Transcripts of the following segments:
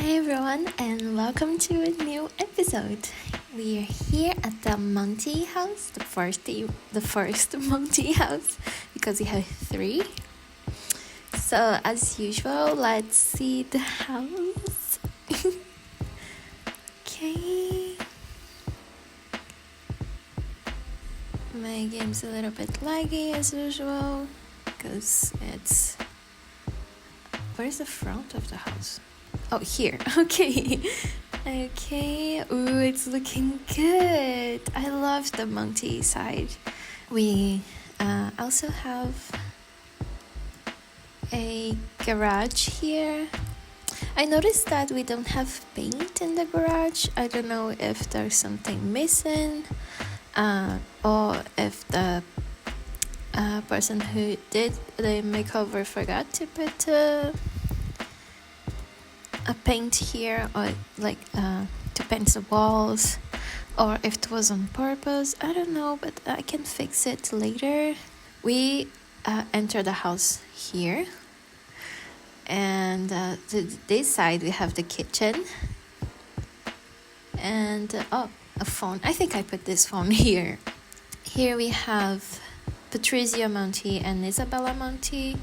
Hi everyone and welcome to a new episode. We are here at the Monty house, the first Monty house because we have three. So as usual, let's see the house. Okay. My game's a little bit laggy as usual because it's... Where's the front of the house? Oh, here. Okay. Ooh, it's looking good. I love the Monty side. We also have a garage here. I noticed that we don't have paint in the garage. I don't know if there's something missing, or if the person who did the makeover forgot to put a paint here, or to paint the walls, or if it was on purpose. I don't know, but I can fix it later. We enter the house here, and this side we have the kitchen, and a phone. I think I put this phone here. Here we have Patrizio Monty and Isabella Monty.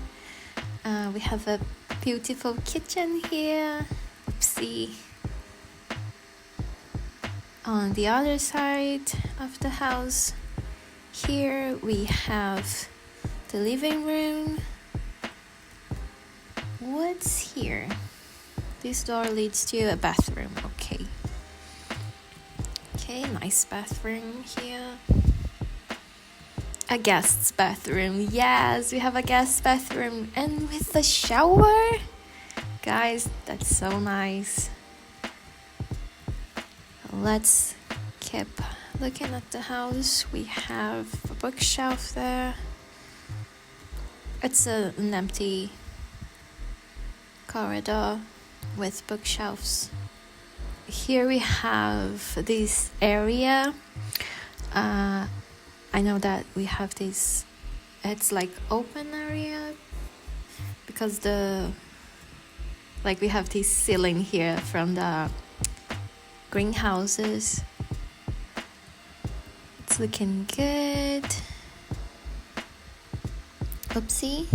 We have a beautiful kitchen here. Oopsie. On the other side of the house, here we have the living room. What's here? This door leads to a bathroom. Okay, nice bathroom here. A guest's bathroom. Yes, we have a guest bathroom, and with the shower. Guys, that's so nice. Let's keep looking at the house. We have a bookshelf there. It's an empty corridor with bookshelves. Here we have this area. I know that we have this, it's like open area because we have this ceiling here from the greenhouses. It's looking good. Oopsie.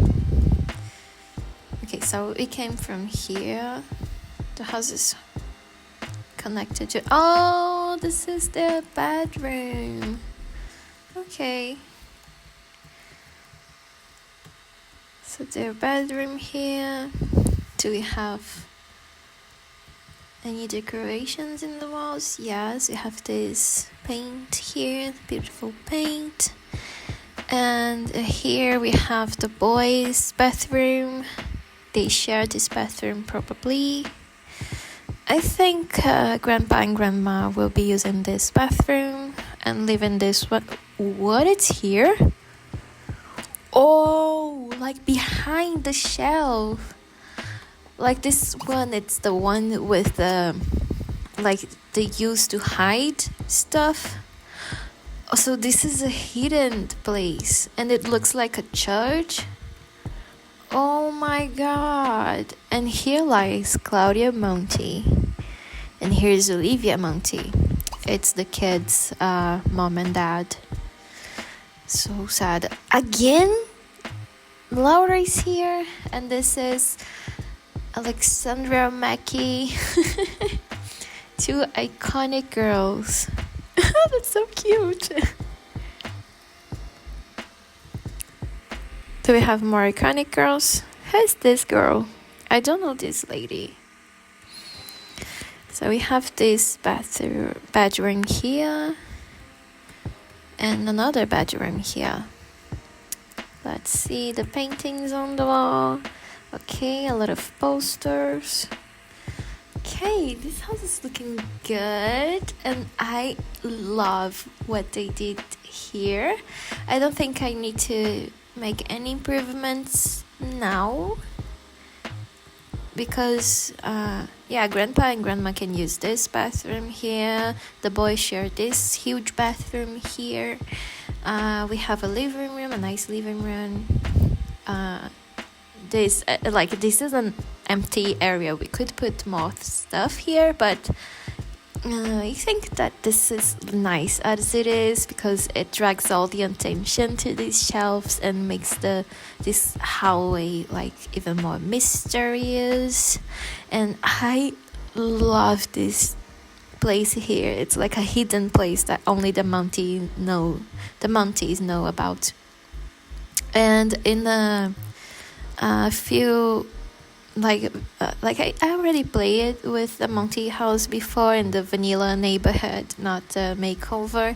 Okay, so we came from here. The house is connected to... Oh, this is the bedroom. Okay. So their bedroom here. Do we have any decorations in the walls? Yes, we have this paint here, beautiful paint. And here we have the boys' bathroom. They share this bathroom probably. I think Grandpa and Grandma will be using this bathroom and live in this one. What is here? Oh, like behind the shelf. Like this one, it's the one with the, like they used to hide stuff. So this is a hidden place, and it looks like a church. Oh my god. And here lies Claudia Monty. And here's Olivia Monty. It's the kids' mom and dad. So sad. Again, Laura is here, and this is Alexandra Mackey. Two iconic girls. That's so cute. Do we have more iconic girls? Who's this girl? I don't know this lady. So we have this bedroom here, and another bedroom here. Let's see the paintings on the wall. Okay, a lot of posters. Okay, this house is looking good, and I love what they did here. I don't think I need to make any improvements now, because Grandpa and Grandma can use this bathroom here. The boys share this huge bathroom here. We have a living room, a nice living room. this this is an empty area. We could put more stuff here, but I think that this is nice as it is because it drags all the attention to these shelves and makes this hallway like even more mysterious. And I love this place here. It's like a hidden place that only the Montys know about. And in a few I already played with the Monty house before in the vanilla neighborhood, not the makeover.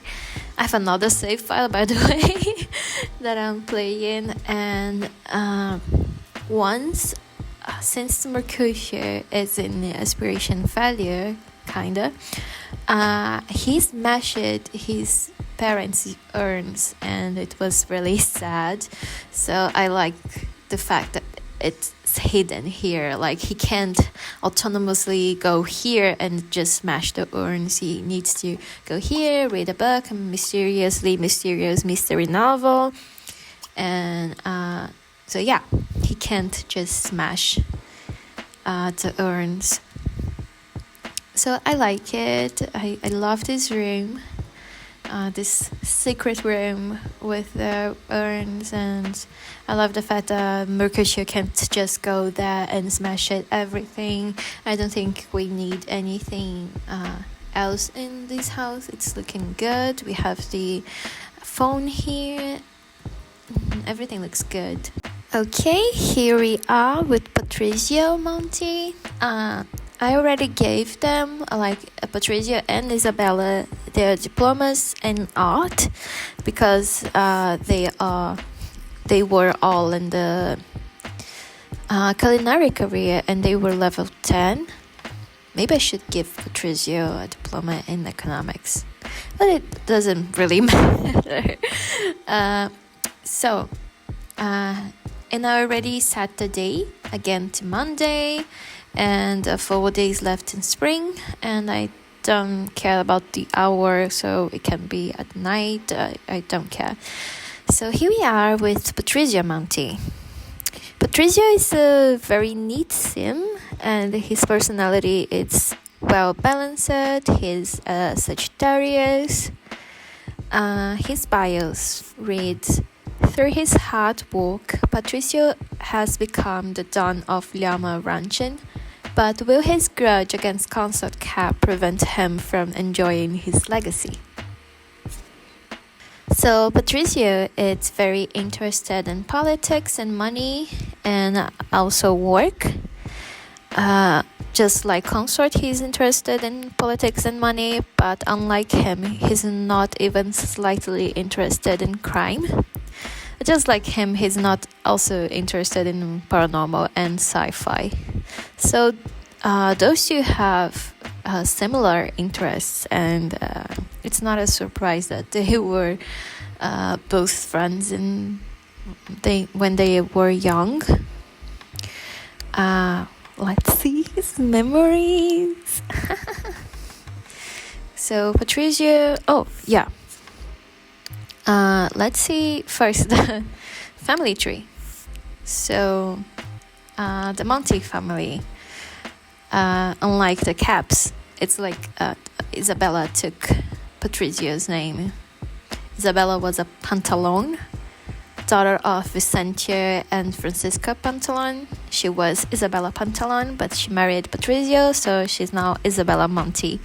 I have another save file, by the way, that I'm playing. And once, since Mercutio is in the aspiration failure, kinda, he smashed his parents' urns, and it was really sad. So I like the fact that it's hidden here. Like, he can't autonomously go here and just smash the urns. He needs to go here, read a book, a mysterious mystery novel, and so yeah, he can't just smash the urns. So I like it. I love this room, this secret room with the urns, and I love the fact that Mercutio can't just go there and smash everything. I don't think we need anything else in this house. It's looking good. We have the phone here. Everything looks good. Okay, here we are with Patrizio, Monty. I already gave them, Patrizio and Isabella, their diplomas in art because they were all in the culinary career and they were level 10. Maybe I should give Patrizio a diploma in economics, but it doesn't really matter. And I already set the day again to Monday, and 4 days left in spring, and I don't care about the hour, so it can be at night. I don't care. So here we are with Patrizio Monty. Patrizio is a very neat sim, and his personality is well balanced. He's a Sagittarius. His bios reads, through his hard work, Patrizio has become the Don of Llama Ranching, but will his grudge against Consort Cap prevent him from enjoying his legacy? So Patrizio is very interested in politics and money and also work. Just like Consort, he's interested in politics and money, but unlike him, he's not even slightly interested in crime. Just like him, he's not also interested in paranormal and sci-fi. So those two have similar interests, and it's not a surprise that they were both friends when they were young. Let's see his memories. So Patrizio, let's see first the family tree. So the Monty family, unlike the Caps, it's like Isabella took Patrizio's name. Isabella was a Pantalone, daughter of Vicente and Francisca Pantalone. She was Isabella Pantalone, but she married Patrizio, so she's now Isabella Monty.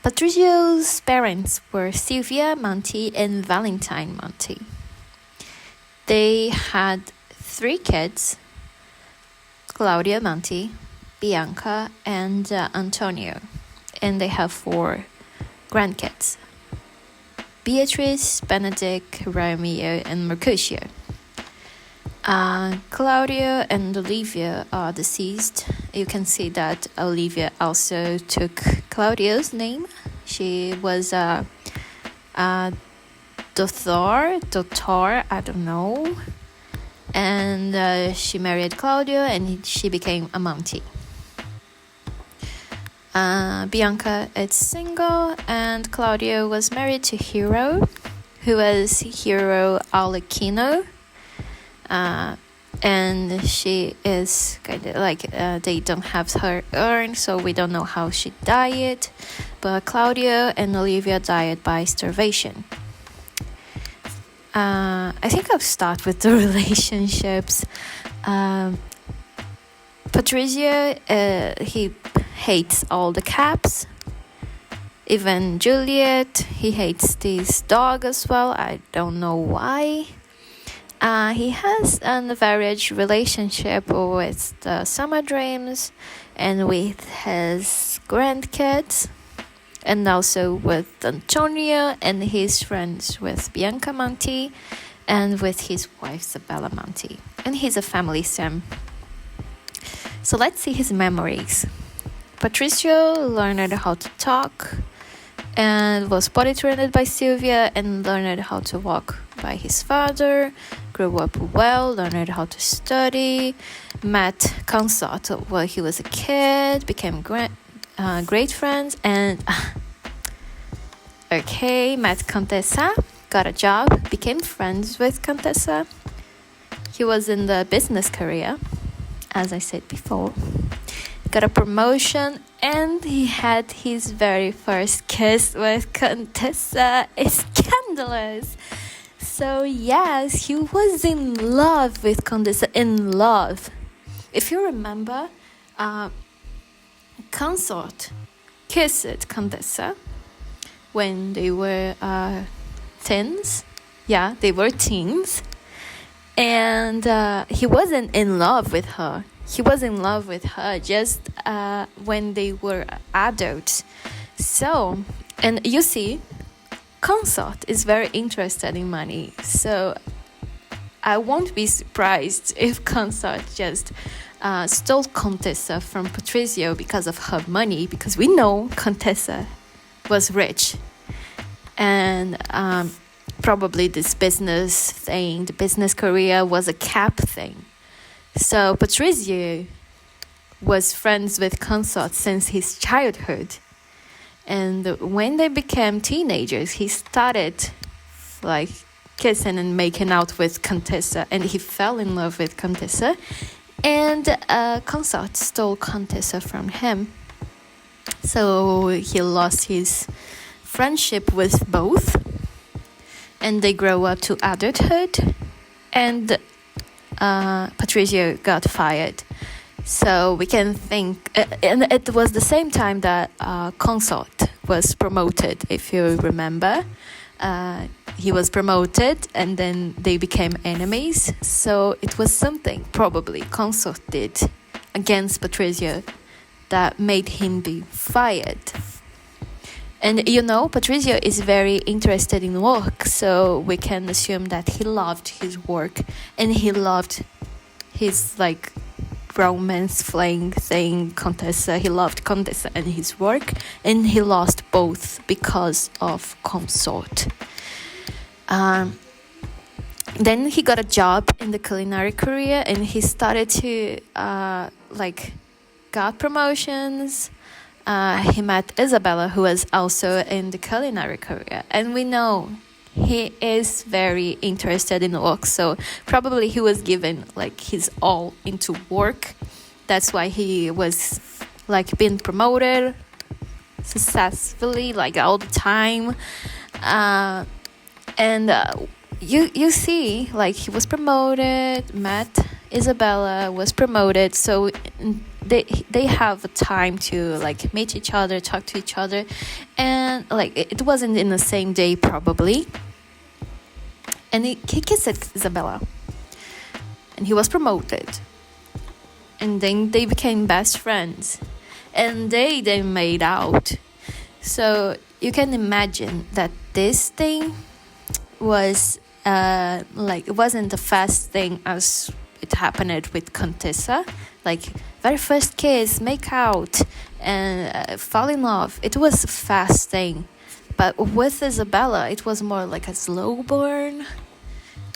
Patrizio's parents were Sylvia Monty and Valentine Monty. They had 3 kids, Claudia Monty, Bianca, and Antonio, and they have 4 grandkids, Beatrice, Benedict, Romeo, and Mercutio. Claudio and Olivia are deceased. You can see that Olivia also took Claudio's name. She was Dotor, I don't know. And she married Claudio and she became a Monty. Bianca is single, and Claudio was married to Hero, who was Hero Alecchino. and she is kind of like they don't have her urn, so we don't know how she died. But Claudio and Olivia died by starvation. I think I'll start with the relationships. Patrizio, he hates all the cats. Even Juliette, he hates this dog as well. I don't know why. He has an average relationship with the Summer Dreams and with his grandkids, and also with Antonio, and he's friends with Bianca Monty and with his wife Isabella Monty. And he's a family sim. So let's see his memories. Patrizio learned how to talk and was potty trained by Sylvia and learned how to walk by his father, grew up well, learned how to study, met Consort while he was a kid, became great friends, and met Contessa, got a job, became friends with Contessa. He was in the business career, as I said before, got a promotion, and he had his very first kiss with Contessa. It's scandalous. So yes, he was in love with Contessa, in love. If you remember, Consort kissed Contessa when they were teens. Yeah, they were teens. And he wasn't in love with her. He was in love with her just when they were adults. So, and you see, Consort is very interested in money. So I won't be surprised if Consort just stole Contessa from Patrizio because of her money, because we know Contessa was rich. And probably this business thing, the business career was a cap thing. So Patrizio was friends with Consort since his childhood. And when they became teenagers, he started like kissing and making out with Contessa, and he fell in love with Contessa. And Consort stole Contessa from him. So he lost his friendship with both, and they grow up to adulthood, and Patrizio got fired. So we can think, and it was the same time that Consort was promoted, if you remember. He was promoted, and then they became enemies. So it was something probably Consort did against Patrizio that made him be fired. And you know, Patrizio is very interested in work, so we can assume that he loved his work and he loved his like romance fling thing, Contessa. He loved Contessa and his work, and he lost both because of Consort. Then he got a job in the culinary career, and he started to got promotions. He met Isabella, who was also in the culinary career, and we know he is very interested in work, so probably he was given like his all into work. That's why he was like being promoted successfully like all the time. You see, like he was promoted, met Isabella, was promoted, so they have a time to like meet each other, talk to each other, and like it wasn't in the same day probably. And he kissed Isabella, and he was promoted, and then they became best friends, and they then made out. So you can imagine that this thing was it wasn't the fast thing as it happened with Contessa, like very first kiss, make out, and fall in love. It was a fast thing. But with Isabella, it was more like a slow burn.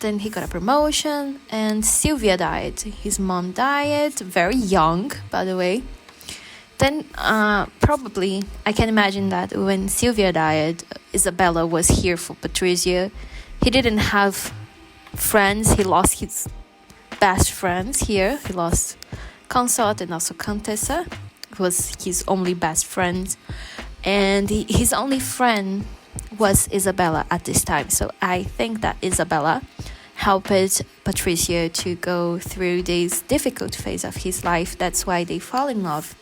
Then he got a promotion, and Sylvia died. His mom died, very young, by the way. Then probably, I can imagine that when Sylvia died, Isabella was here for Patrizio. He didn't have friends. He lost his best friends here. He lost consort and also Contessa. It was his only best friend. And his only friend was Isabella at this time. So I think that Isabella helped Patrizio to go through this difficult phase of his life. That's why they fall in love.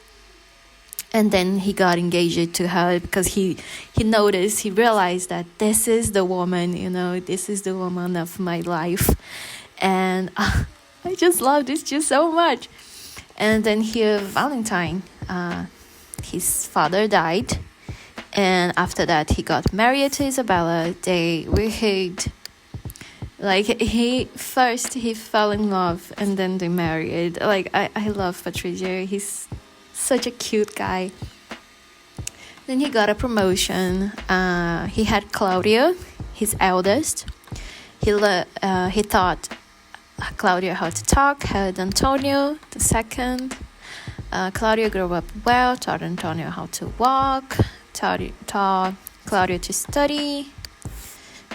And then he got engaged to her because he realized that this is the woman, this is the woman of my life. And I just love this just so much. And then here, Valentine, his father died. And after that, he got married to Isabella. They were he fell in love and then they married. I love Patrizio. He's such a cute guy. Then he got a promotion. He had Claudio, his eldest. He taught Claudio how to talk, had Antonio, the second. Claudio grew up well, taught Antonio how to walk, taught Claudio to study,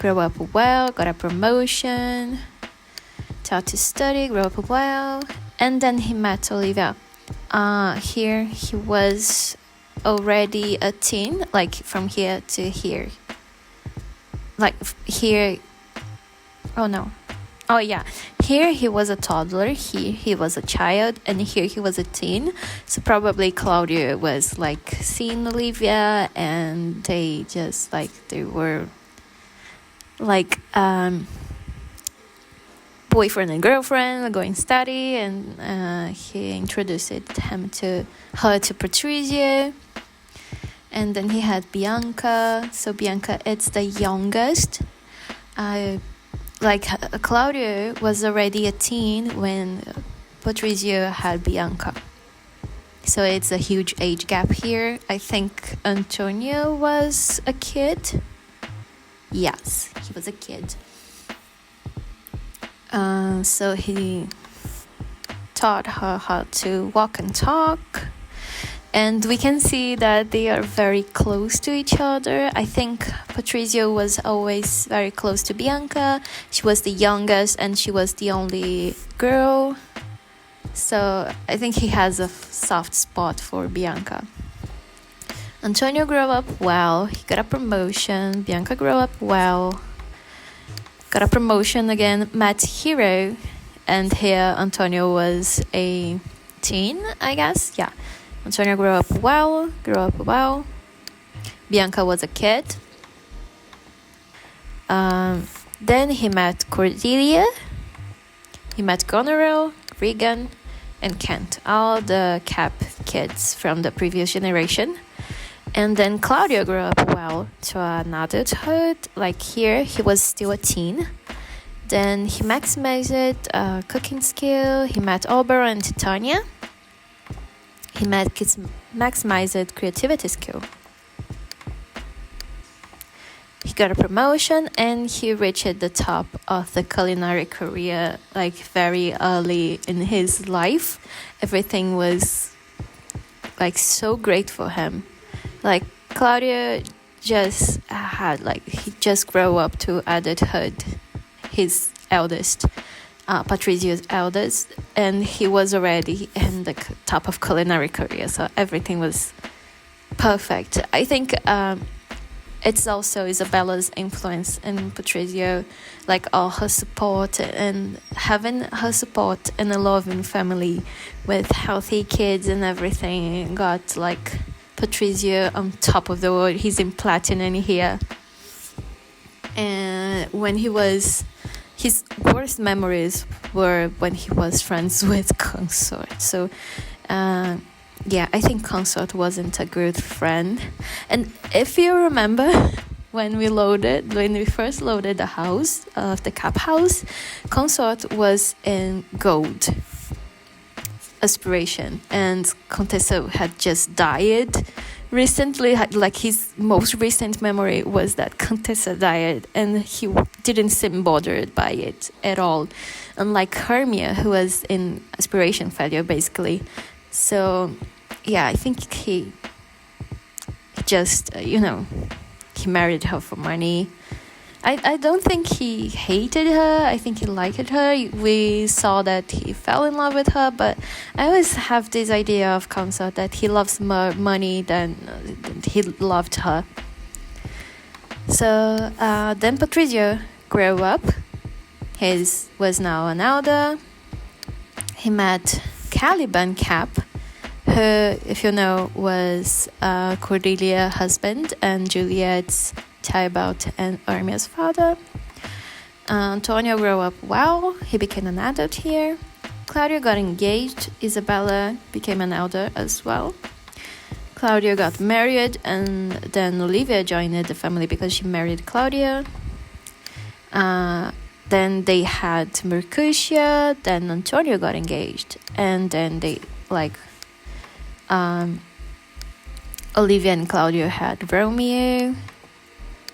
grew up well, got a promotion, taught to study, grew up well, and then he met Olivia. Here he was already a teen, from here to here. Here he was a toddler, here he was a child, and here he was a teen. So probably Claudio was seeing Olivia, and they just they were boyfriend and girlfriend going study, and he introduced her to Patrizio. And then he had Bianca. So Bianca, it's the youngest. Claudio was already a teen when Patrizio had Bianca. So it's a huge age gap here. I think Antonio was a kid. Yes, he was a kid. So he taught her how to walk and talk. And we can see that they are very close to each other. I think Patrizio was always very close to Bianca. She was the youngest and she was the only girl. So I think he has a soft spot for Bianca. Antonio grew up well. He got a promotion. Bianca grew up well. Got a promotion again. Met Hero. And here Antonio was a teen, I guess. Yeah. Antonio grew up well. Bianca was a kid. Then he met Cordelia. He met Goneril, Regan, and Kent. All the Cap kids from the previous generation. And then Claudio grew up well to an adulthood. Here, he was still a teen. Then he maximized cooking skill. He met Albert and Titania. He maximized creativity skill. He got a promotion and he reached the top of the culinary career very early in his life. Everything was so great for him. Claudio just had he just grew up to adulthood, his eldest. Patrizio's eldest, and he was already in the top of culinary career, so everything was perfect. I think it's also Isabella's influence in Patrizio, all her support and having her support in a loving family with healthy kids and everything got Patrizio on top of the world. He's in platinum here. And when his worst memories were when he was friends with Consort. So, I think Consort wasn't a good friend. And if you remember, when we first loaded the house, the Cap house, Consort was in gold aspiration, and Contessa had just died recently. His most recent memory was that Contessa died, and he didn't seem bothered by it at all, unlike Hermia, who was in aspiration failure basically. So I think he just he married her for money. I don't think he hated her. I think he liked her. We saw that he fell in love with her, but I always have this idea of Consort that he loves more money than he loved her. So then Patrizio grew up. He was now an elder. He met Caliban Cap, who, if you know, was Cordelia's husband and Juliette's, Tybalt and Romeo's father. Antonio grew up well. He became an adult here. Claudio got engaged. Isabella became an elder as well. Claudio got married, and then Olivia joined the family because she married Claudio. Then they had Mercutio. Then Antonio got engaged, and then they Olivia and Claudio had Romeo.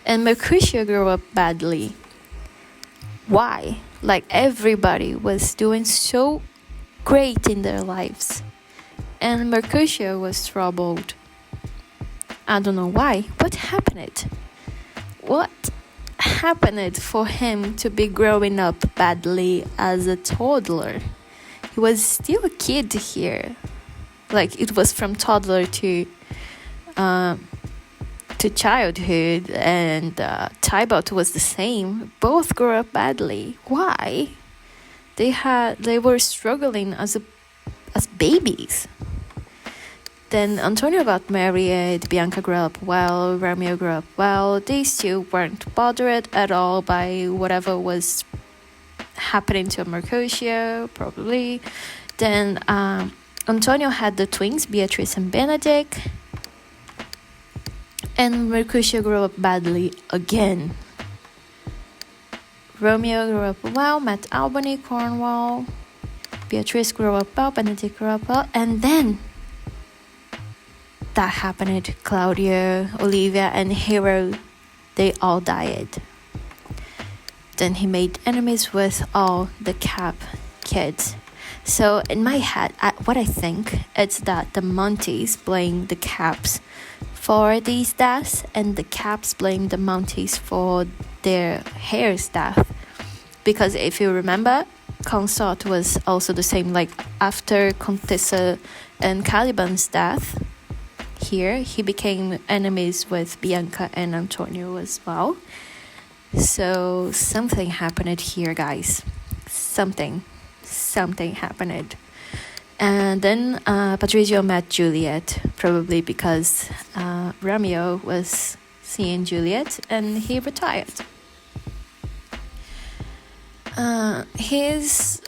And Mercutio grew up badly. Why? Like, everybody was doing so great in their lives, and Mercutio was troubled. I don't know why. What happened? What happened for him to be growing up badly as a toddler? He was still a kid here. Like, it was from toddler to childhood, and Tybalt was the same. Both grew up badly. Why? They were struggling as babies. Then Antonio got married, Bianca grew up well, Romeo grew up well. They still weren't bothered at all by whatever was happening to Mercutio, probably. Then Antonio had the twins, Beatrice and Benedict. And Mercutio grew up badly again. Romeo grew up well, met Albany, Cornwall. Beatrice grew up well, Benedict grew up well. And then that happened. Claudio, Olivia, and Hero, they all died. Then he made enemies with all the Cap kids. So in my head, what I think is that the Montys blame the Caps for these deaths, and the Caps blame the Montys for their hair's death. Because if you remember, Consort was also the same. Like, after Contessa and Caliban's death, here he became enemies with Bianca and Antonio as well. So something happened here, guys. Something happened. And then Patrizio met Juliette, probably because Romeo was seeing Juliette, and he retired. His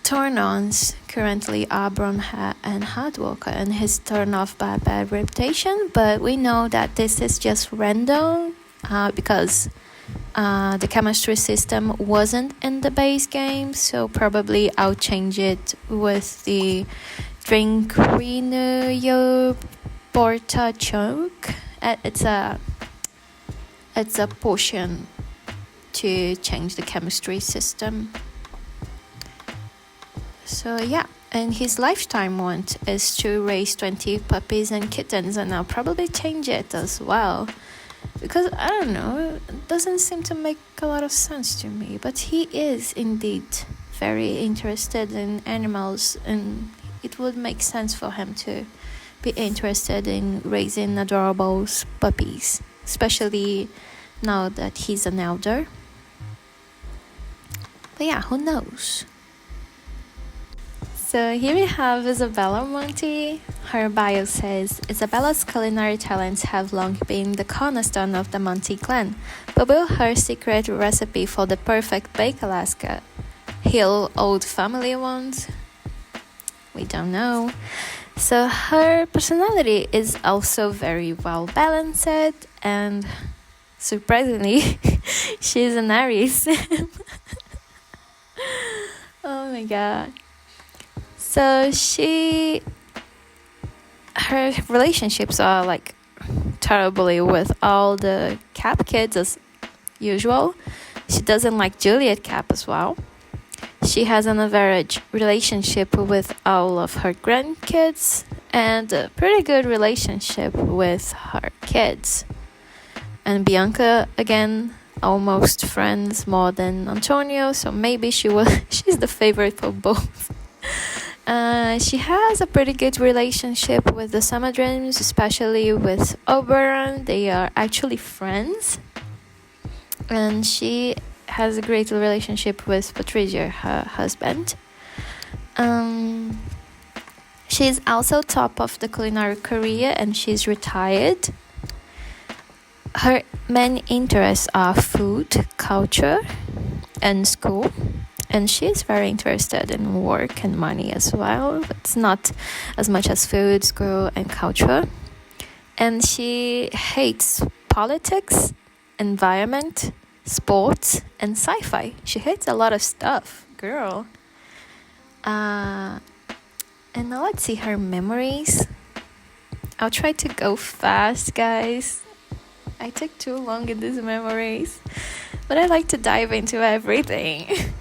turn-ons currently are Bromhead and Hardwalker, and his turn-off bad reputation, but we know that this is just random because the chemistry system wasn't in the base game, so probably I'll change it with the Drink Renew Porta Choke. It's a potion to change the chemistry system. So yeah, and his lifetime want is to raise 20 puppies and kittens, and I'll probably change it as well. Because, I don't know, it doesn't seem to make a lot of sense to me. But he is indeed very interested in animals, and it would make sense for him to be interested in raising adorable puppies, especially now that he's an elder. But yeah, who knows? So here we have Isabella Monty. Her bio says, Isabella's culinary talents have long been the cornerstone of the Monty clan, but will her secret recipe for the perfect bake Alaska heal old family wounds? We don't know. So her personality is also very well balanced, and surprisingly, she's an Aries. Oh my god. So her relationships are like terribly with all the Cap kids as usual. She doesn't like Juliette Cap as well. She has an average relationship with all of her grandkids and a pretty good relationship with her kids. And Bianca, again, almost friends more than Antonio, so maybe she's the favorite for both. She has a pretty good relationship with the Summer Dreams, especially with Oberon. They are actually friends. And she has a great relationship with Patrizio, her husband. She's also top of the culinary career and she's retired. Her main interests are food, culture, and school. And she's very interested in work and money as well. But it's not as much as food, school, and culture. And she hates politics, environment, sports, and sci-fi. She hates a lot of stuff, girl. And now let's see her memories. I'll try to go fast, guys. I took too long in these memories. But I like to dive into everything.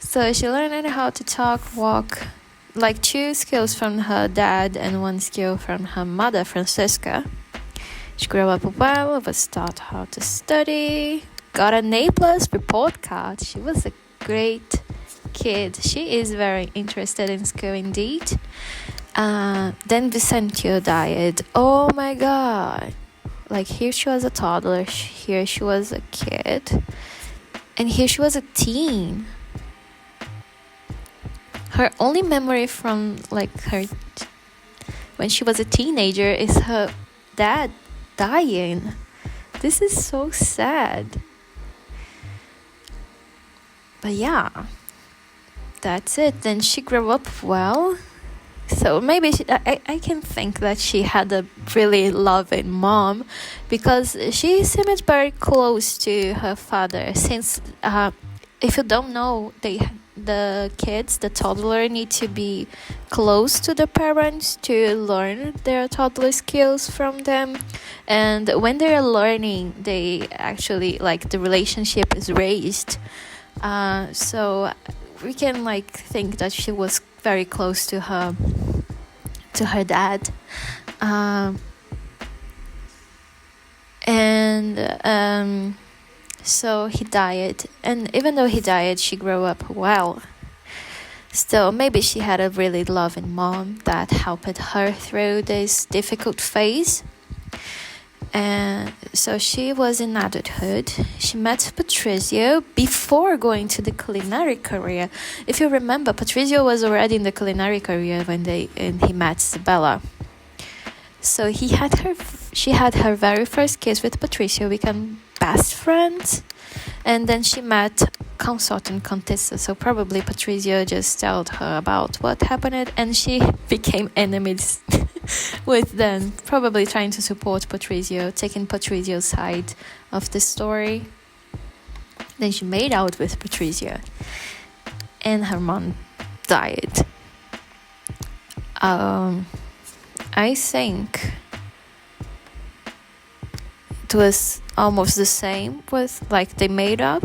So she learned how to talk, walk, like 2 skills from her dad and 1 skill from her mother, Francisca. She grew up well, was taught how to study, got an A+ report card. She was a great kid. She is very interested in school indeed. Then Vicentio died. Oh my god. Like here she was a toddler, here she was a kid, and here she was a teen. Her only memory from like her when she was a teenager is her dad dying. This is so sad. But yeah, that's it. Then she grew up well. So maybe I can think that she had a really loving mom because she seemed very close to her father. Since if you don't know, the kids, the toddler, need to be close to the parents to learn their toddler skills from them. And when they're learning, they actually like the relationship is raised. So we can like think that she was very close to her dad. So he died, and even though he died, she grew up well. Still, maybe she had a really loving mom that helped her through this difficult phase. And so she was in adulthood. She met Patrizio before going to the culinary career. If you remember, Patrizio was already in the culinary career when he met Isabella. So she had her very first kiss with Patrizio, became best friends, and then she met Consort and Contessa. So probably Patrizio just told her about what happened, and she became enemies with them, probably trying to support Patrizio, taking Patrizio's side of the story. Then she made out with Patrizio, and her mom died. I think it was almost the same with like they made up.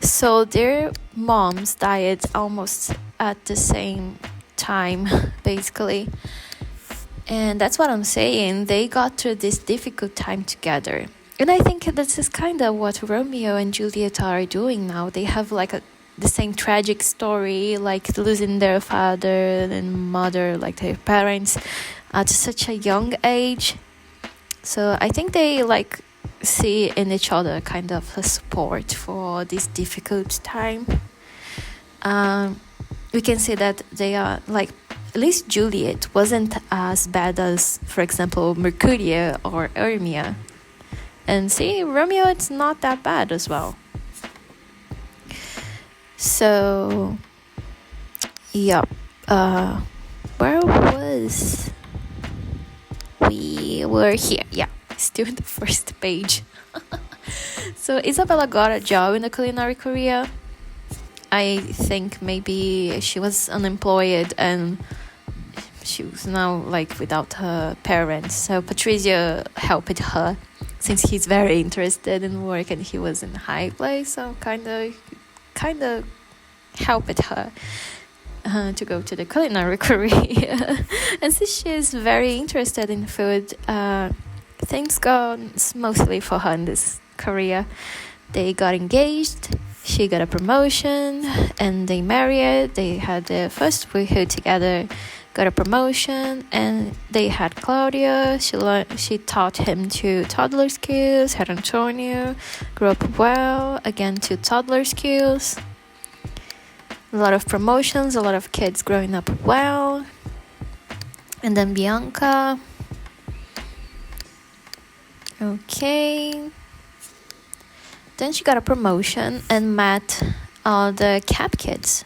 So their moms died almost at the same time, basically. And that's what I'm saying. They got through this difficult time together. And I think this is kind of what Romeo and Juliette are doing now. They have like the same tragic story, like losing their father and mother, like their parents, at such a young age. So I think they like see in each other kind of a support for this difficult time. We can see that they are like, at least Juliette wasn't as bad as, for example, Mercutio or Romeo. And see, Romeo, it's not that bad as well. So, yeah. Where was we? Were here. Yeah, still in the first page. So Isabella got a job in the culinary career. I think maybe she was unemployed and she was now like without her parents. So Patrizio helped her since he's very interested in work and he was in high place. So kind of helped her to go to the culinary career. And since she's very interested in food, things go smoothly for her in this career. They got engaged, she got a promotion, and they married. They had their first boyhood together, got a promotion, and they had Claudio. She taught him to toddler skills. Had Antonio, grew up well, again to toddler skills. A lot of promotions, a lot of kids growing up well. And then Bianca. Okay. Then she got a promotion and met all the Cap kids.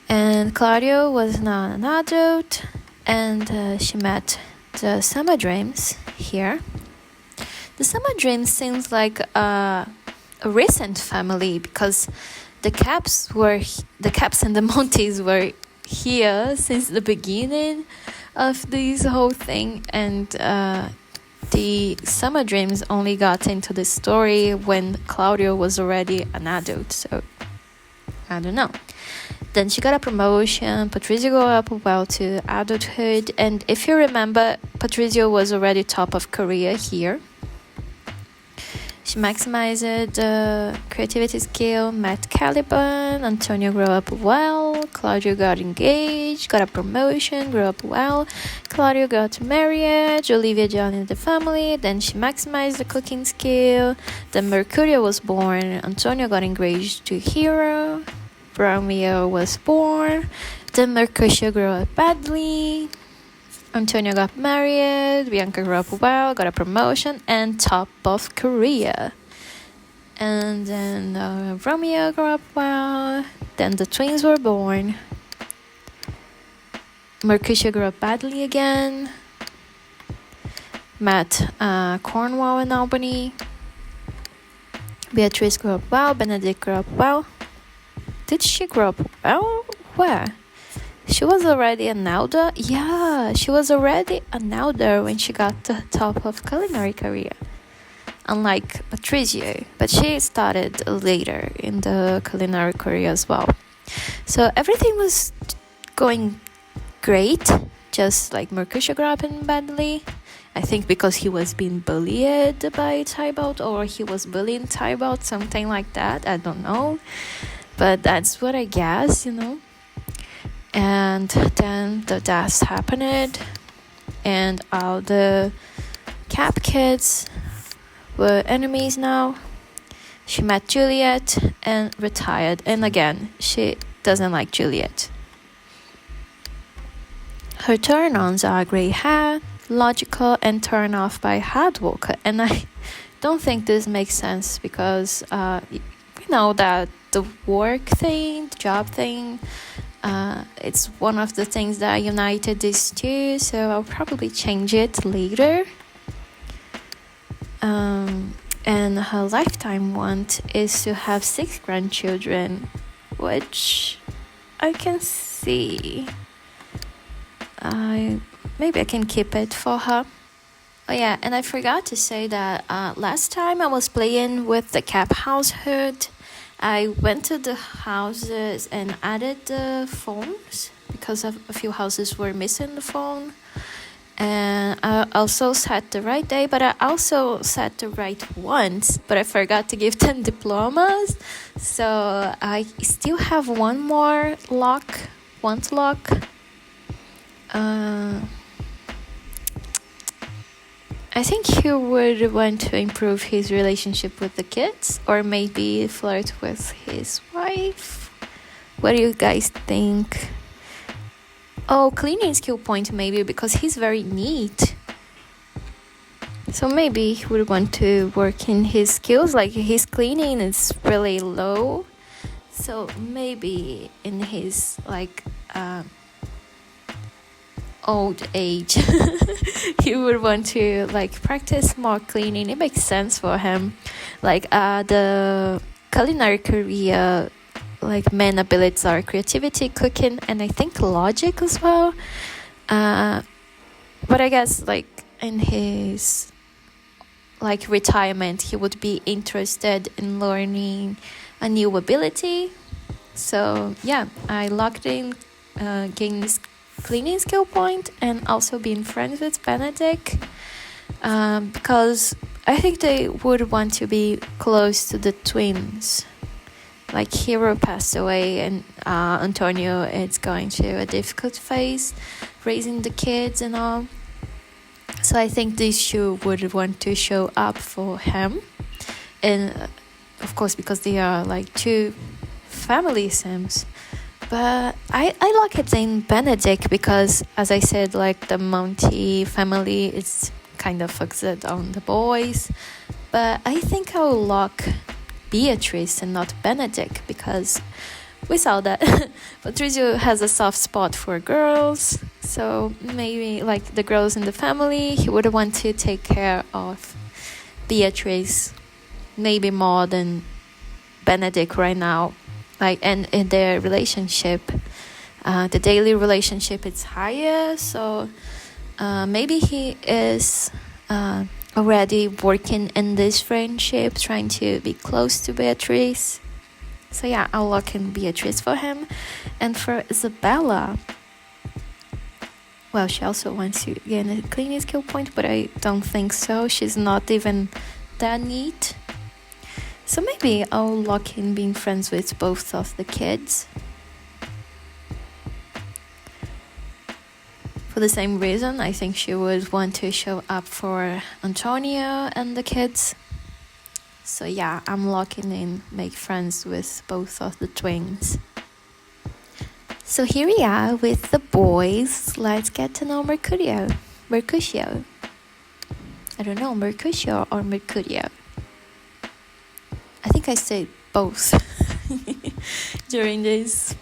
And Claudio was now an adult, and she met the Summer Dreams here. The Summer Dreams seems like a recent family, because the Caps and the Montys were here since the beginning of this whole thing, and the Summer Dreams only got into the story when Claudio was already an adult, so I don't know. Then she got a promotion. Patrizio grew up well to adulthood, and if you remember, Patrizio was already top of Korea here. She maximized the creativity skill, met Caliban. Antonio grew up well. Claudio got engaged, got a promotion, grew up well. Claudio got married. Olivia joined the family. Then she maximized the cooking skill. Then Mercutio was born. Antonio got engaged to Hero. Romeo was born. Then Mercutio grew up badly. Antonio got married, Bianca grew up well, got a promotion, and top of Korea. And then Romeo grew up well. Then the twins were born. Mercutio grew up badly again. Met Cornwall and Albany. Beatrice grew up well. Benedict grew up well. Did she grow up well? Where? She was already an elder? Yeah, she was already an elder when she got to the top of culinary career. Unlike Patrizio, but she started later in the culinary career as well. So everything was going great, just like Mercutio grew up in badly. I think because he was being bullied by Tybalt, or he was bullying Tybalt, something like that. I don't know. But that's what I guess, And then the deaths happened, and all the Cap kids were enemies now. She met Juliette and retired, and again, she doesn't like Juliette. Her turn-ons are grey hair, logical, and turn off by hardworker. And I don't think this makes sense, because we know that the work thing, the job thing, it's one of the things that united these two, so I'll probably change it later. And her lifetime want is to have 6 grandchildren, which I can see. Maybe I can keep it for her. Oh yeah, and I forgot to say that last time I was playing with the Cap household, I went to the houses and added the phones, because a few houses were missing the phone. And I also set the right day, but I also set the right ones, but I forgot to give them diplomas. So I still have one more lock, want lock. I think he would want to improve his relationship with the kids, or maybe flirt with his wife. What do you guys think? Oh, cleaning skill point maybe, because he's very neat. So maybe he would want to work in his skills, like his cleaning is really low. So maybe in his old age he would want to practice more cleaning. It makes sense for him. The culinary career, main abilities are creativity, cooking, and I think logic as well. But I guess in his retirement, he would be interested in learning a new ability. So yeah, I locked in gaining cleaning skill point, and also being friends with Benedict. because I think they would want to be close to the twins. Like Hero passed away, and Antonio is going through a difficult phase raising the kids and all. So I think these two would want to show up for him, and of course because they are like two family sims. But I like it in Benedict because, as I said, like the Monty family is kind of focused on the boys. But I think I will lock Beatrice and not Benedict because we saw that Patrizio has a soft spot for girls. So maybe like the girls in the family, he would want to take care of Beatrice maybe more than Benedict right now. Like, and in their relationship, the daily relationship is higher, so maybe he is already working in this friendship, trying to be close to Beatrice. So yeah, I'll lock in Beatrice for him. And for Isabella, well, she also wants to gain a cleaning skill point, but I don't think so. She's not even that neat. So maybe I'll lock in being friends with both of the kids. For the same reason, I think she would want to show up for Antonio and the kids. So yeah, I'm locking in make friends with both of the twins. So here we are with the boys. Let's get to know Mercutio. I don't know, Mercutio or Mercutio. I think I said both during this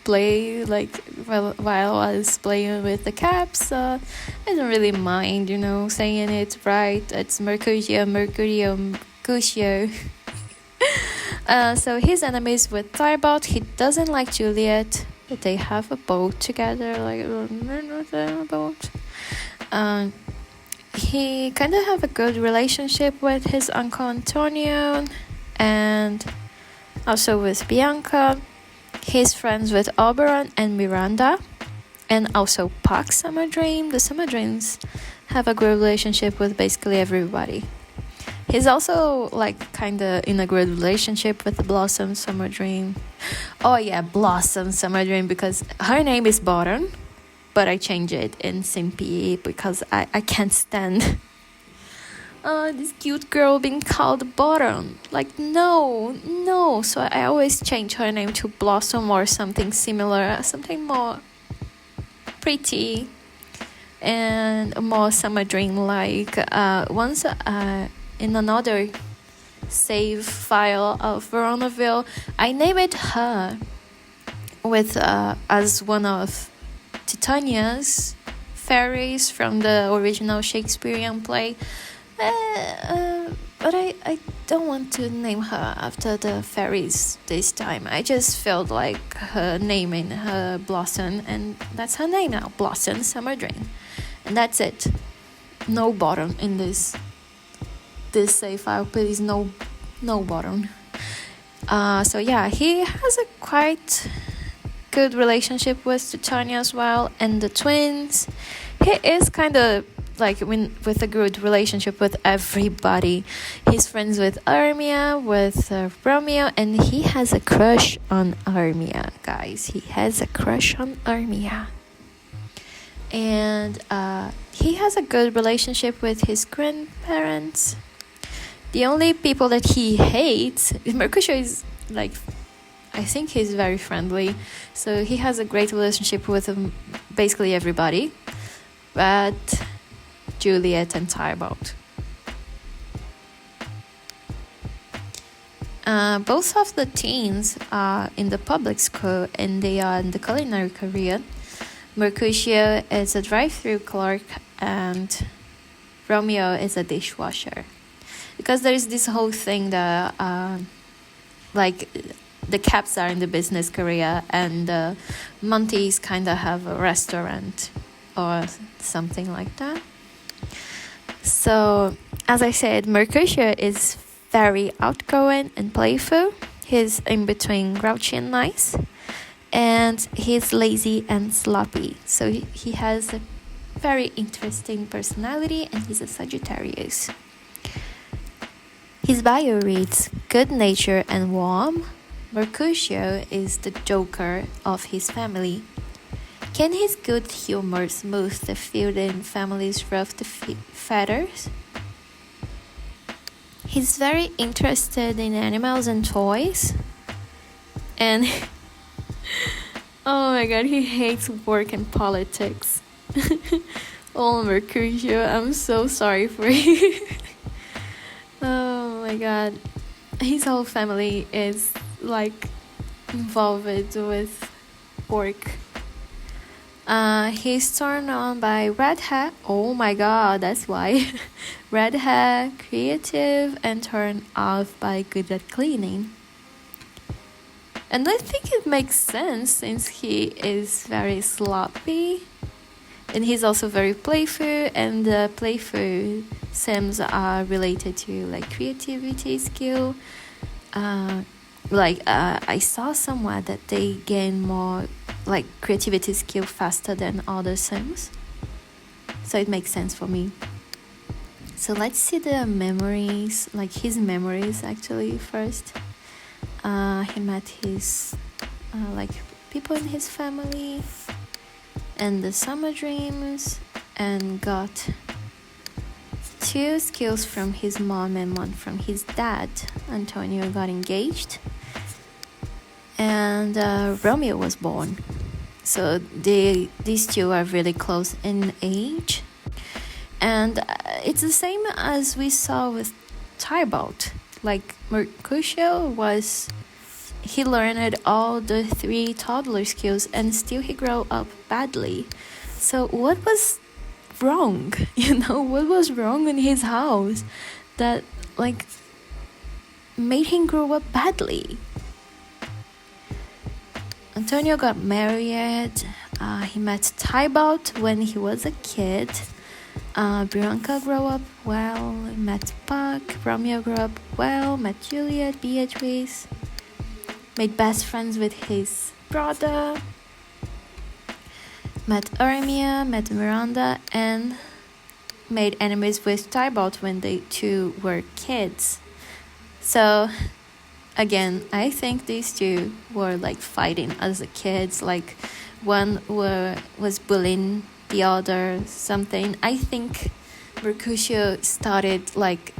play, like while I was playing with the caps. I don't really mind, saying it right. It's Mercutio. So his enemies with Tybalt. He doesn't like Juliette, but they have a boat together, like a boat. He kind of have a good relationship with his uncle Antonio and also with Bianca. He's friends with Oberon and Miranda and also Puck Summer Dream. The Summer Dreams have a good relationship with basically everybody. He's also like kind of in a good relationship with Blossom Summer Dream. Oh yeah, Blossom Summer Dream, because her name is Bottom. But I changed it in Simpy because I can't stand this cute girl being called Bottom. Like, no. So I always change her name to Blossom or something similar, something more pretty and more Summer Dream like. Once in another save file of Veronaville, I named her with as one of Titania's fairies from the original Shakespearean play, but I don't want to name her after the fairies this time. I just felt like her naming her Blossom, and that's her name now, Blossom Summer Dream, and that's it. No Bottom in this save file, please. No Bottom. So yeah, he has a quite good relationship with Titania as well, and the twins. He is kind of like with a good relationship with everybody. He's friends with Armia, with Romeo, and he has a crush on Armia, guys. He has a crush on Armia. And he has a good relationship with his grandparents. The only people that he hates, Mercutio is like, I think he's very friendly, so he has a great relationship with basically everybody, but Juliette and Tybalt. Both of the teens are in the public school and they are in the culinary career. Mercutio is a drive-through clerk and Romeo is a dishwasher. Because there is this whole thing that like the caps are in the business career and Montys kind of have a restaurant or something like that. So, as I said, Mercutio is very outgoing and playful. He's in between grouchy and nice. And he's lazy and sloppy. So he has a very interesting personality, and he's a Sagittarius. His bio reads, good nature and warm. Mercutio is the joker of his family. Can his good humor smooth the feuding family's rough feathers? He's very interested in animals and toys. And oh my god, he hates work and politics. Oh, Mercutio, I'm so sorry for you. Oh my god. His whole family is like involved with work. He's turned on by red hair. Oh my god, that's why. Red hair, creative, and turned off by good at cleaning. And I think it makes sense since he is very sloppy. And he's also very playful, and the playful sims are related to like creativity skill. I saw somewhere that they gain more like creativity skill faster than other sims, so it makes sense for me. So let's see the memories, like his memories actually first. He met his like people in his family and the summer dreams, and got 2 skills from his mom and 1 from his dad. Antonio got engaged, and Romeo was born. So these 2 are really close in age, and it's the same as we saw with Tybalt. Like Mercutio he learned all the 3 toddler skills, and still he grew up badly. So what was wrong? What was wrong in his house that like made him grow up badly? Antonio got married. He met Tybalt when he was a kid. Bianca grew up well, met Puck. Romeo grew up well, met Juliette, Beatrice. Made best friends with his brother. Met Romeo, met Miranda, and made enemies with Tybalt when they 2 were kids. So again, I think these 2 were like fighting as a kids. Like one was bullying the other something. I think Mercutio started like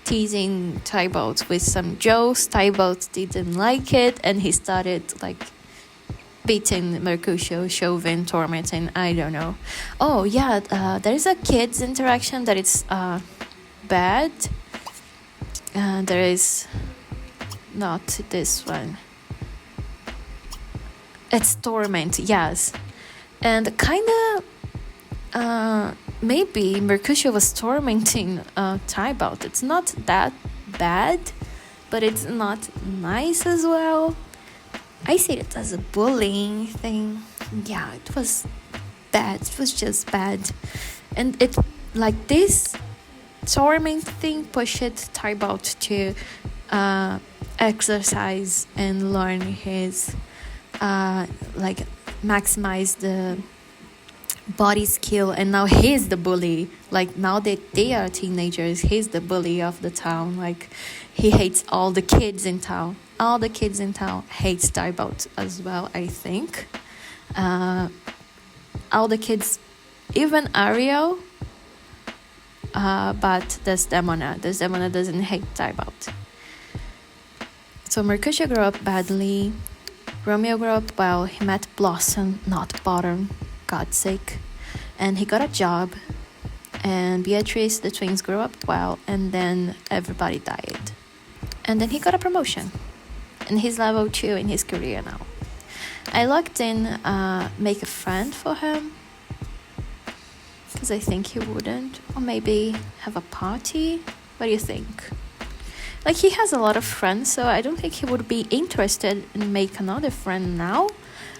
teasing Tybalt with some jokes. Tybalt didn't like it, and he started like beating Mercutio, shoving, tormenting, I don't know. Oh yeah, there is a kids interaction that is bad. There is not this one. It's torment, yes. And kinda maybe Mercutio was tormenting Tybalt. It's not that bad, but it's not nice as well. I see it as a bullying thing. Yeah, it was bad. It was just bad. And it like this torment thing pushed Tybalt to exercise and learn his like maximize the body skill, and now he's the bully. Like now that they are teenagers, he's the bully of the town. Like he hates all the kids in town. All the kids in town hates Tybalt as well, I think. All the kids, even Ariel, but Desdemona doesn't hate Tybalt. So Mercutio grew up badly. Romeo grew up well. He met Blossom, not Bottom, God's sake. And he got a job. And Beatrice, the twins, grew up well. And then everybody died. And then he got a promotion. And he's level 2 in his career now. I logged in, make a friend for him. Because I think he wouldn't. Or maybe have a party. What do you think? Like, he has a lot of friends, so I don't think he would be interested in make another friend now.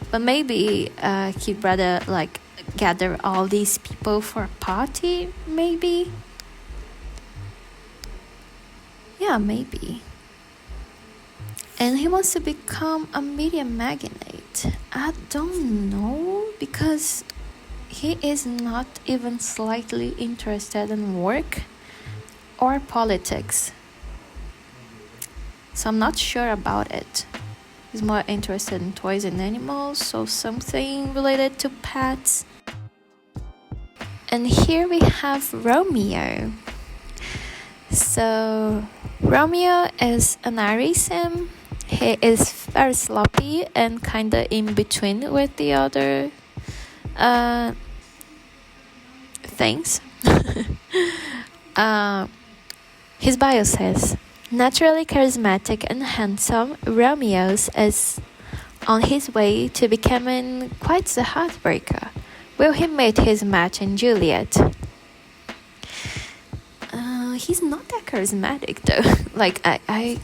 But maybe he'd rather, like, gather all these people for a party, maybe? Yeah, maybe. And he wants to become a media magnate. I don't know, because he is not even slightly interested in work or politics. So I'm not sure about it. He's more interested in toys and animals, so something related to pets. And here we have Romeo. So Romeo is an Arisim. He is very sloppy and kinda in between with the other things. His bio says, naturally charismatic and handsome, Romeo is on his way to becoming quite the heartbreaker. Will he meet his match in Juliette? He's not that charismatic though. Like I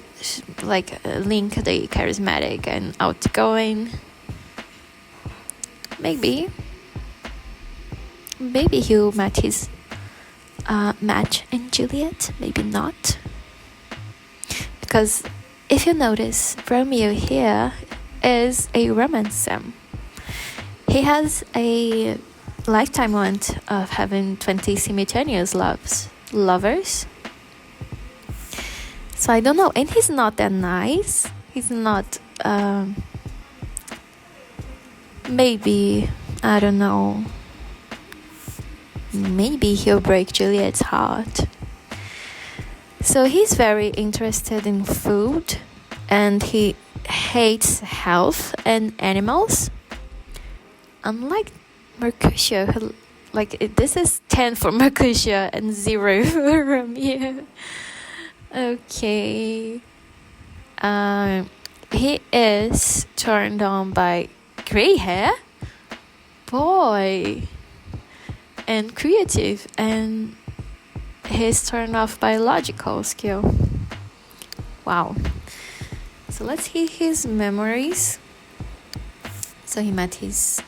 link the charismatic and outgoing. Maybe he'll match his match in Juliette. Maybe not. Because if you notice, Romeo here is a romance sim. He has a lifetime want of having 20 simultaneous lovers. So I don't know, and he's not that nice. He's not, maybe, I don't know, maybe he'll break Juliette's heart. So he's very interested in food, and he hates health and animals. Unlike Mercutio, who, this is 10 for Mercutio and 0 for Romeo. Okay. He is turned on by gray hair, boy, and creative, and he's turned off by logical skill. Wow. So let's hear his memories. So he met these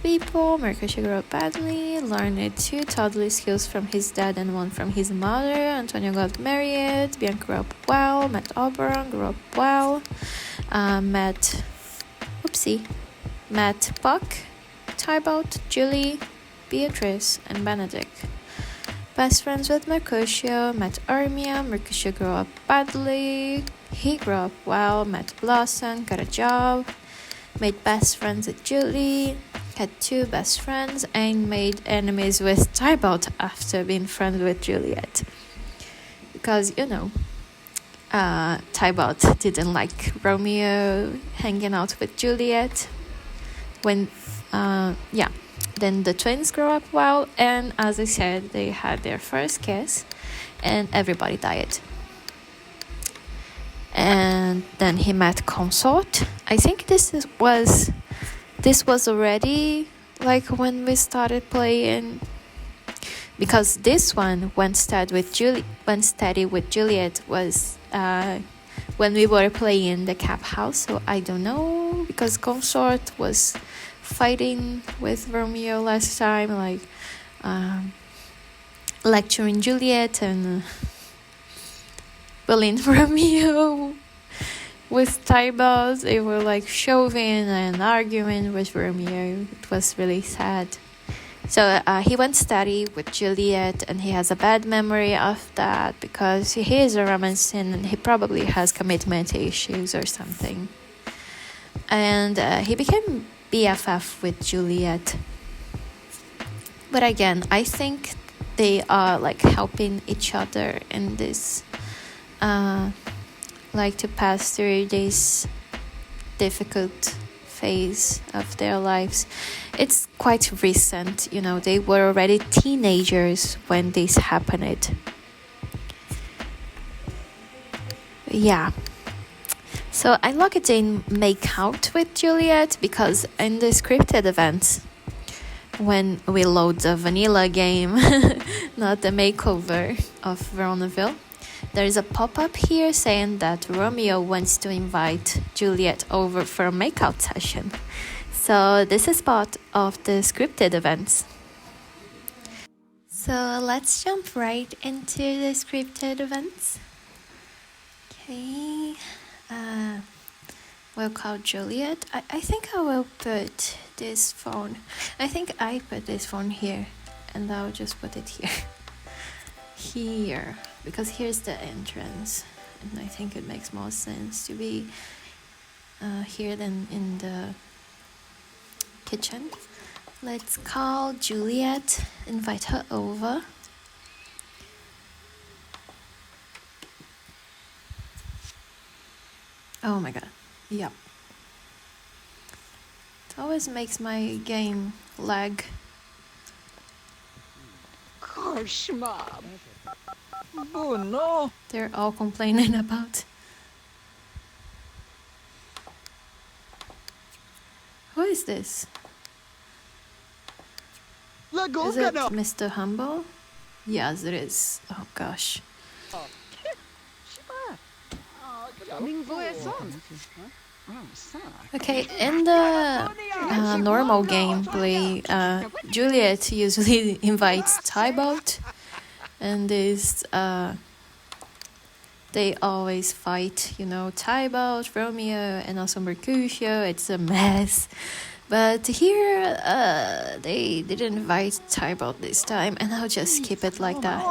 people. Mercutio grew up badly, learned 2 toddler skills from his dad and 1 from his mother. Antonio got married. Bianca grew up well. Met Auburn, grew up well. Met Puck, Tybalt, Julie, Beatrice, and Benedict. Best friends with Mercutio. Met Romeo. Mercutio grew up badly. He grew up well. Met Blossom, got a job. Made best friends with Julie. Had 2 best friends and made enemies with Tybalt after being friends with Juliette. Because, Tybalt didn't like Romeo hanging out with Juliette. Then the twins grew up well, and as I said, they had their first kiss, and everybody died. And then he met Consort. I think this was already like when we started playing, because this one went steady with Juliette was when we were playing the Cap House. So I don't know, because Consort was fighting with Romeo last time, lecturing Juliette and bullying Romeo with Tybalt. They were shoving and arguing with Romeo. It was really sad. So he went steady with Juliette, and he has a bad memory of that because he is a romance and he probably has commitment issues or something. And he became BFF with Juliette. But again, I think they are helping each other in this to pass through this difficult phase of their lives. It's quite recent, they were already teenagers when this happened. Yeah. So I logged in make out with Juliette because in the scripted events, when we load the vanilla game, not the makeover of Veronaville, there is a pop-up here saying that Romeo wants to invite Juliette over for a makeout session. So this is part of the scripted events. So let's jump right into the scripted events. Okay. We'll call Juliette. I think I will put this phone? I think I put this phone here, and I'll just put it here. Here, because here's the entrance, and I think it makes more sense to be here than in the kitchen. Let's call Juliette, invite her over. Oh my god, yep. It always makes my game lag. Koshma. Oh no. They're all complaining about. Who is this? Is it Mr. Humble? Yes, it is. Oh gosh. Okay, in the normal gameplay, Juliette usually invites Tybalt, and this they always fight, you know, Tybalt, Romeo, and also Mercutio. It's a mess. But here, they didn't invite Tybalt this time, and I'll just keep it like that.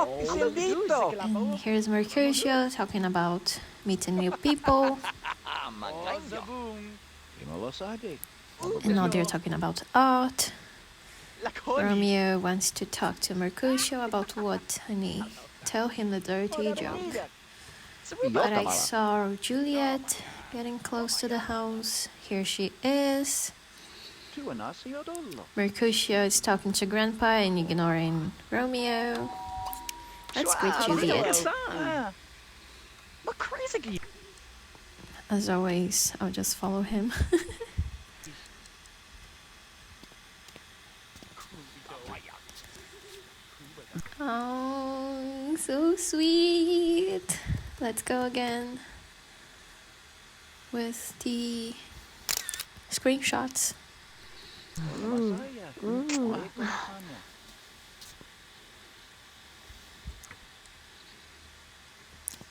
And here's Mercutio talking about meeting new people. And now they're talking about art. Romeo wants to talk to Mercutio about what, honey? Tell him the dirty joke. But I saw Juliette getting close to the house. Here she is. Mercutio is talking to Grandpa and ignoring Romeo. Let's greet Juliette. As always, I'll just follow him. Oh, so sweet. Let's go again with the screenshots.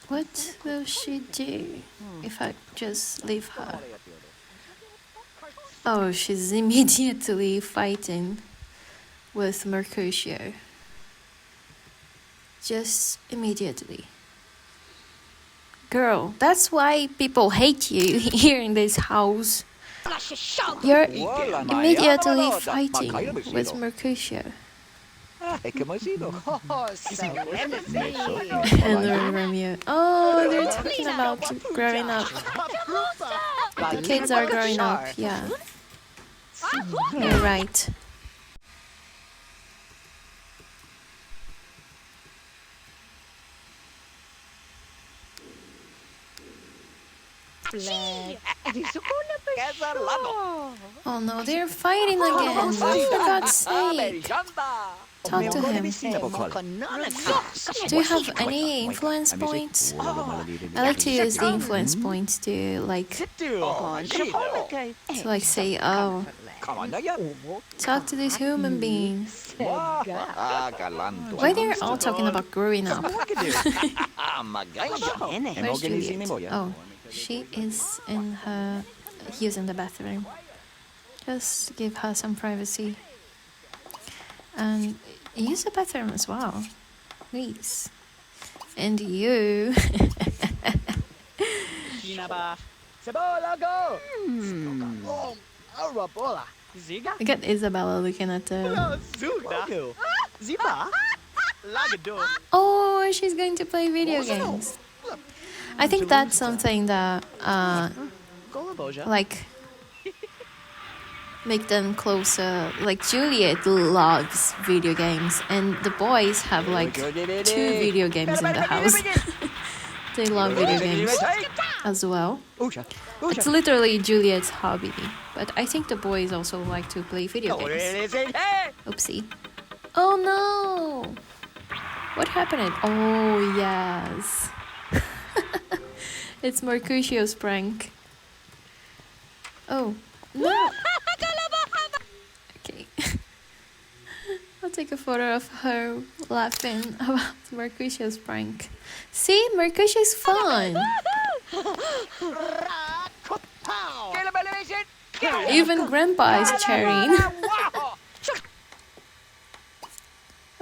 What will she do if I just leave her? Oh, she's immediately fighting with Mercutio. Just immediately. Girl, that's why people hate you here in this house. You're immediately fighting with Mercutio. And Romeo. Oh, they're talking about growing up. The kids are growing up, yeah. You're right. Oh no, they're fighting again. For God's sake. Talk to him. Do you have any influence points? I like to use the influence points to say, oh, talk to this human being. Why they're all talking about growing up? Where's Juliette? Oh, she is in her using the bathroom. Just give her some privacy. And use the bathroom as well, please. And you. Look at Isabella looking at the... Oh, she's going to play video games. I think that's something that, make them closer. Like Juliette loves video games, and the boys have 2 video games in the house. They love video games as well. It's literally Juliette's hobby, but I think the boys also like to play video games. Oopsie. Oh no! What happened? Oh yes. It's Mercutio's prank. Oh no! Okay. I'll take a photo of her laughing about Mercutio's prank. See, Mercutio's fun. Even Grandpa is cheering.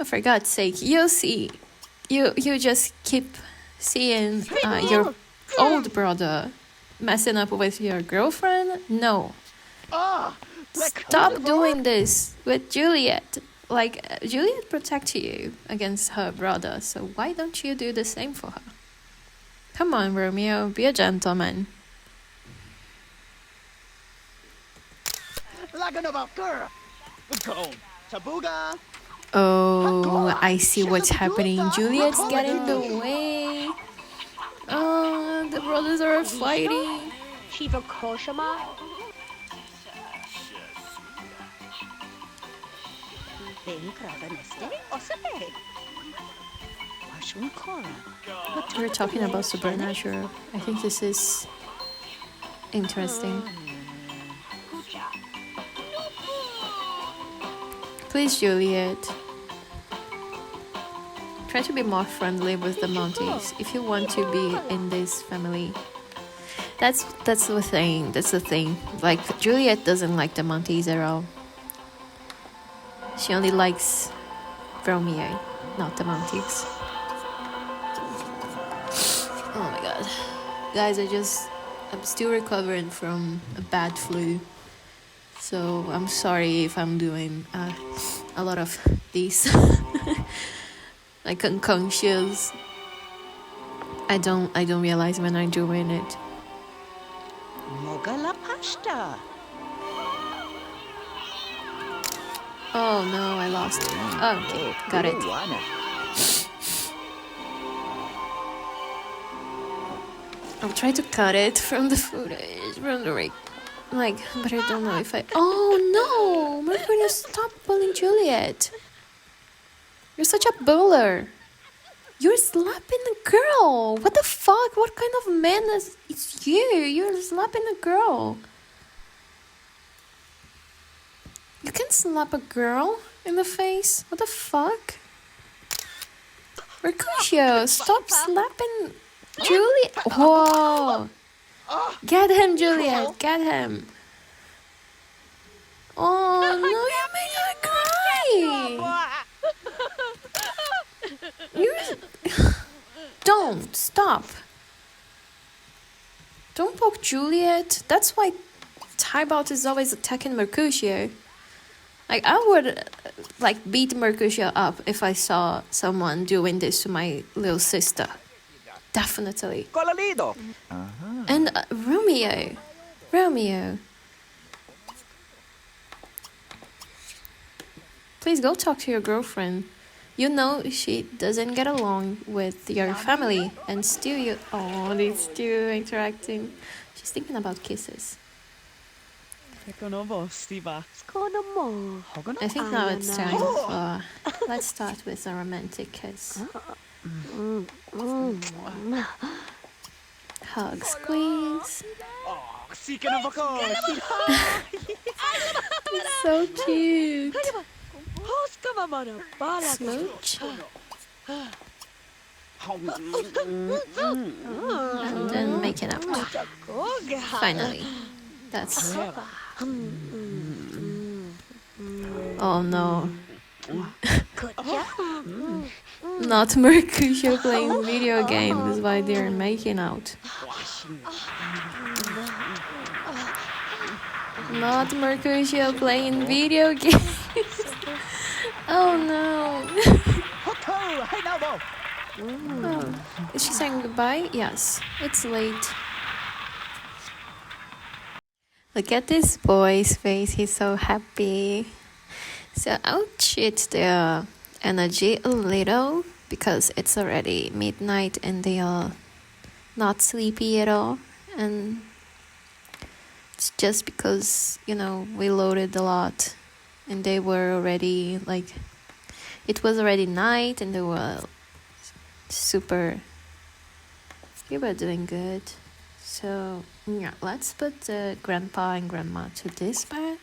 Oh, for God's sake, you see, you just keep seeing your old brother messing up with your girlfriend? No. Stop doing this with Juliette. Like, Juliette protects you against her brother, so why don't you do the same for her? Come on, Romeo, be a gentleman. Oh, I see what's happening. Juliette's getting in the way. Oh, the brothers are fighting. We're talking about supernatural. I think this is interesting. Please, Juliette. Try to be more friendly with the Montys if you want to be in this family. That's the thing. That's the thing. Like, Juliette doesn't like the Montys at all. She only likes Romeo, not the Montys. Oh my god. Guys, I'm still recovering from a bad flu. So I'm sorry if I'm doing a lot of these. Like unconscious. I don't realize when I'm doing it. Mogala pasta. Oh no, I lost it. Oh, okay, got it. I'll try to cut it from the footage, from the rig. Like, but I don't know if I... Oh no! Mercutio, stop bullying Juliette. You're such a buller. You're slapping a girl. What the fuck? What kind of man is it's you? You're slapping a girl. You can slap a girl in the face? What the fuck? Mercutio, stop slapping Juliette. Whoa. Get him, Juliette. Get him. Oh, no, you made her cry. Don't. Stop. Don't poke Juliette. That's why Tybalt is always attacking Mercutio. Like, I would, beat Mercutio up if I saw someone doing this to my little sister. Definitely. And Romeo. Please go talk to your girlfriend. You know she doesn't get along with your family, and still they're still interacting. She's thinking about kisses. I think now it's time for... Let's start with a romantic kiss. Hug, squeeze. So cute. Smooch. And then making out. Finally. That's... Oh no. Not Mercutio playing video games while they're making out. Not Mercutio playing video games. Oh no. Oh. Is she saying goodbye? Yes. It's late. Look at this boy's face. He's so happy. So I'll cheat their energy a little because it's already midnight and they are not sleepy at all. And it's just because, we loaded a lot and they were already it was already night and they were you were doing good. So yeah, let's put grandpa and grandma to this bed.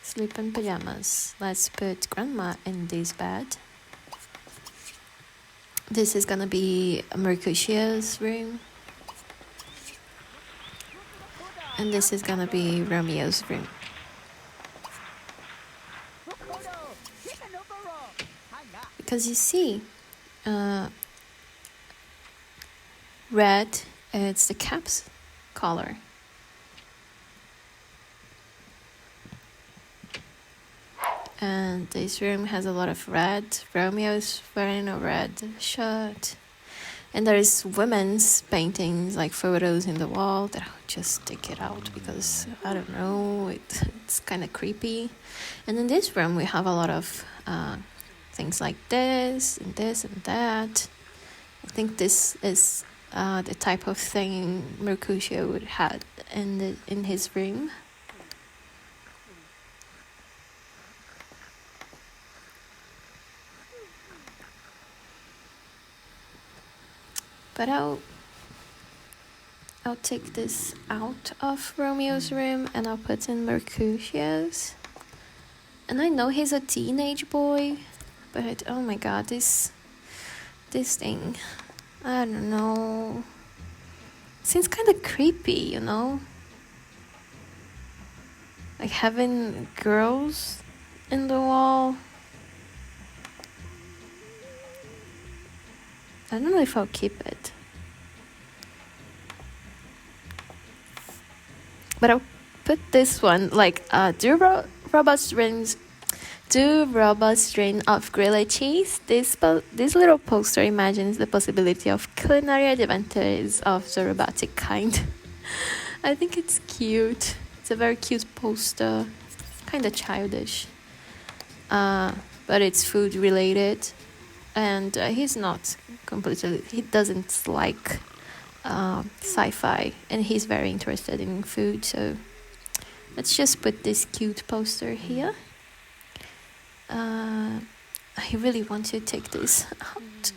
Sleep in pajamas. Let's put grandma in this bed. This is gonna be Mercutio's room. And this is gonna be Romeo's room. Because you see, red, it's the cap's color. And this room has a lot of red. Romeo is wearing a red shirt. And there is women's paintings, like photos in the wall that I'll just take it out because, I don't know, it's kind of creepy. And in this room we have a lot of things like this and this and that. I think this is the type of thing Mercutio would have in his room. But I'll take this out of Romeo's room and I'll put in Mercutio's. And I know he's a teenage boy, but oh my god, this thing, I don't know. Seems kind of creepy, you know? Like having girls in the wall. I don't know if I'll keep it. But I'll put this one, like, do robots dream of grilled cheese? This little poster imagines the possibility of culinary adventures of the robotic kind. I think it's cute. It's a very cute poster. Kind of childish. But it's food related. And he's not completely, he doesn't like sci-fi, and he's very interested in food, so let's just put this cute poster here. I really want to take this out.